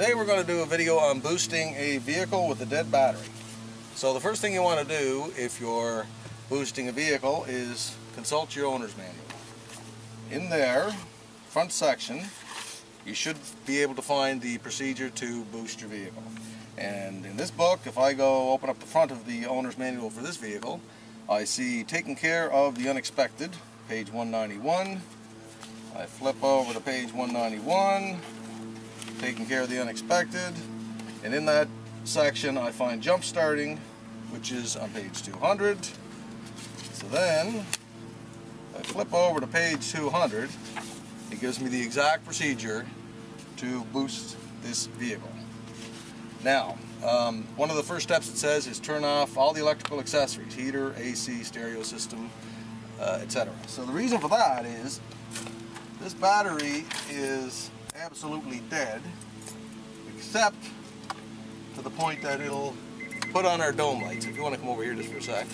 Today we're going to do a video on boosting a vehicle with a dead battery. So the first thing you want to do if you're boosting a vehicle is consult your owner's manual. In there, front section, you should be able to find the procedure to boost your vehicle. And in this book, if I go open up the front of the owner's manual for this vehicle, I see taking care of the unexpected, page 191. I flip over to page 191, taking care of the unexpected, and in that section I find jump starting, which is on page 200. So then I flip over to page 200. It gives me the exact procedure to boost this vehicle. Now, one of the first steps it says is turn off all the electrical accessories, heater, AC, stereo system, etc. So the reason for that is this battery is absolutely dead, except to the point that it'll put on our dome lights. If you want to come over here just for a sec,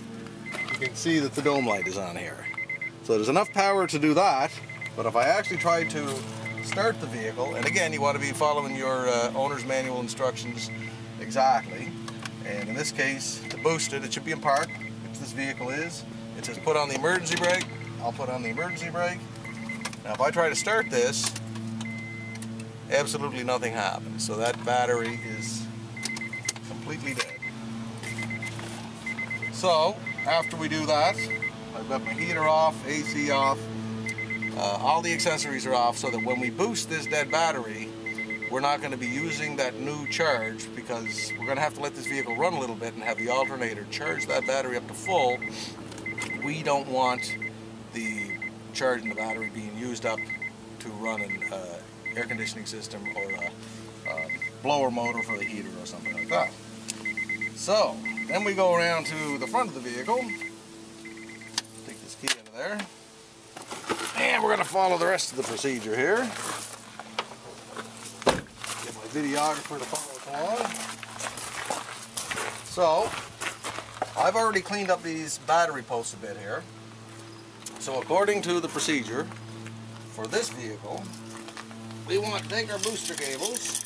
you can see that the dome light is on here. So there's enough power to do that, but if I actually try to start the vehicle, and again you want to be following your owner's manual instructions exactly, and in this case to boost it, it should be in park, which this vehicle is. It says put on the emergency brake. I'll put on the emergency brake. Now if I try to start this, absolutely nothing happens. So that battery is completely dead. So after we do that, I've got my heater off, AC off, all the accessories are off, so that when we boost this dead battery, we're not going to be using that new charge, because we're going to have to let this vehicle run a little bit and have the alternator charge that battery up to full. We don't want the charge in the battery being used up to run an air conditioning system or a blower motor for the heater or something like that. So then we go around to the front of the vehicle, take this key out of there, and we're going to follow the rest of the procedure here. Get my videographer to follow along. So I've already cleaned up these battery posts a bit here. So according to the procedure for this vehicle, we want to take our booster cables,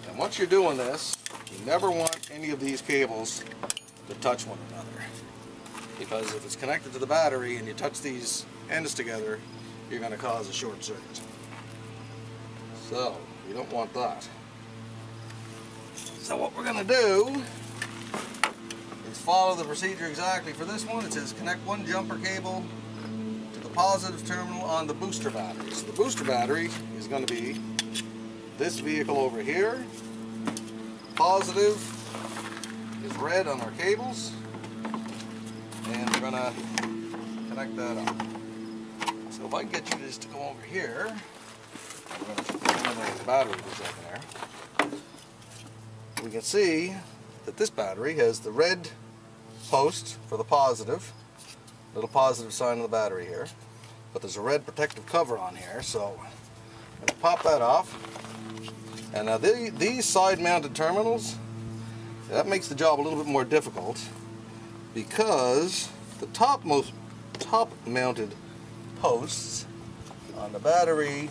and once you're doing this, you never want any of these cables to touch one another, because if it's connected to the battery and you touch these ends together, you're going to cause a short circuit. So you don't want that. So what we're going to do is follow the procedure exactly for this one. It says connect one jumper cable to the positive terminal on the booster battery. So the booster battery is going to be this vehicle over here. Positive is red on our cables, and we're going to connect that up. So if I can get you just to go over here, I'm going to eliminate the battery for a second there. We can see that this battery has the red post for the positive, little positive sign on the battery here, but there's a red protective cover on here, so I'm going to pop that off. And now these side mounted terminals, that makes the job a little bit more difficult, because the top mounted posts on the battery,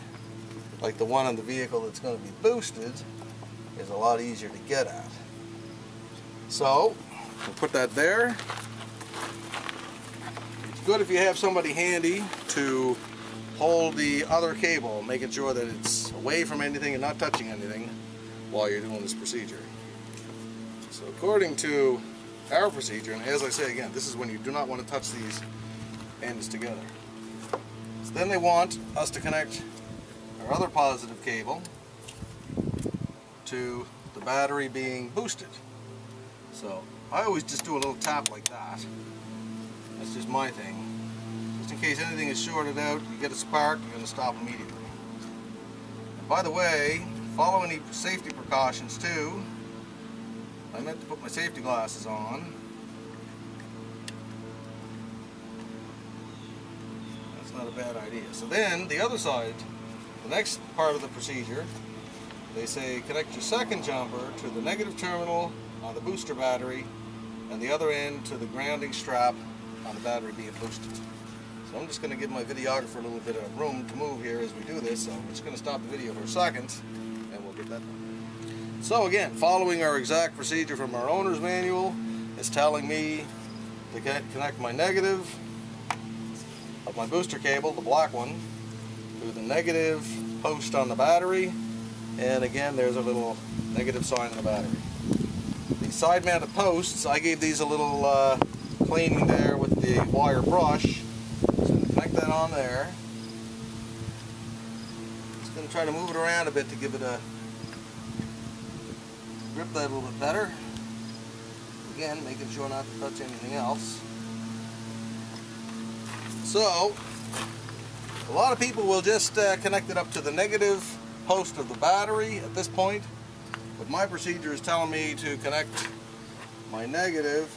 like the one on the vehicle that's going to be boosted, is a lot easier to get at. So we'll put that there. It's good if you have somebody handy to hold the other cable, making sure that it's away from anything and not touching anything while you're doing this procedure. So according to our procedure, and as I say again, this is when you do not want to touch these ends together. So then they want us to connect our other positive cable to the battery being boosted. So I always just do a little tap like that. That's just my thing. Just in case anything is shorted out, you get a spark, you're going to stop immediately. And by the way, follow any safety precautions too. I meant to put my safety glasses on. That's not a bad idea. So then the other side, the next part of the procedure, they say connect your second jumper to the negative terminal on the booster battery and the other end to the grounding strap on the battery being boosted. So I'm just going to give my videographer a little bit of room to move here as we do this, so I'm just going to stop the video for a second and we'll get that done. So again, following our exact procedure from our owner's manual, it's telling me to connect my negative of my booster cable, the black one, to the negative post on the battery, and again there's a little negative sign on the battery. The side mounted posts, I gave these a little cleaning there with the wire brush. So I'm going to connect that on there. Just going to try to move it around a bit to give it a grip that a little bit better. Again, making sure not to touch anything else. So, a lot of people will just connect it up to the negative post of the battery at this point, but my procedure is telling me to connect my negative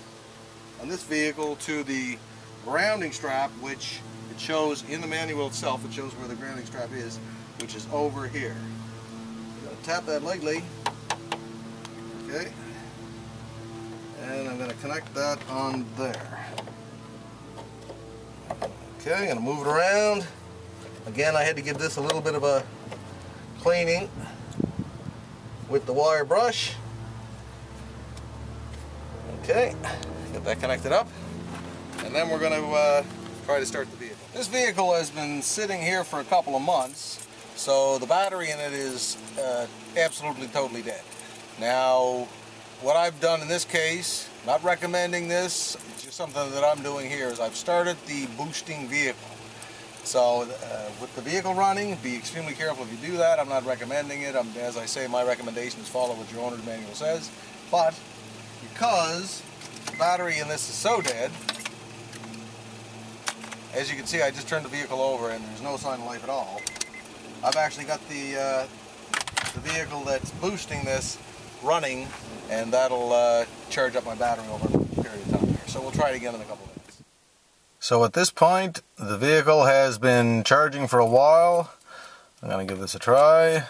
on this vehicle to the grounding strap, which it shows in the manual itself. It shows where the grounding strap is, which is over here. I'm going to tap that lightly. Okay. And I'm going to connect that on there. Okay, I'm going to move it around. Again, I had to give this a little bit of a cleaning with the wire brush. Okay, get that connected up. And then we're going to try to start the vehicle. This vehicle has been sitting here for a couple of months, so the battery in it is absolutely totally dead. Now, what I've done in this case, not recommending this, it's just something that I'm doing here, is I've started the boosting vehicle. So with the vehicle running, be extremely careful if you do that. I'm not recommending it. As I say, my recommendation is follow what your owner's manual says. But because the battery in this is so dead, as you can see, I just turned the vehicle over and there's no sign of life at all. I've actually got the vehicle that's boosting this running, and that'll charge up my battery over a period of time here. So we'll try it again in a couple of minutes. So at this point, the vehicle has been charging for a while. I'm going to give this a try.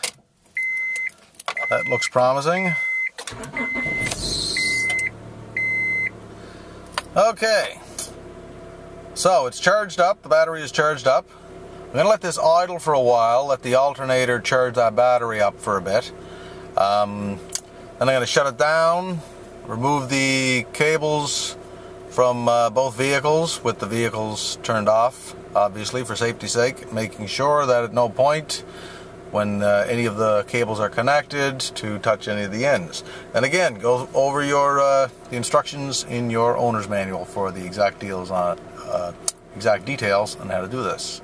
That looks promising. Okay. So it's charged up, the battery is charged up. I'm going to let this idle for a while, let the alternator charge that battery up for a bit. Then I'm going to shut it down, remove the cables from both vehicles with the vehicles turned off, obviously for safety's sake, making sure that at no point when any of the cables are connected to touch any of the ends. And again, go over your the instructions in your owner's manual for the exact details on how to do this.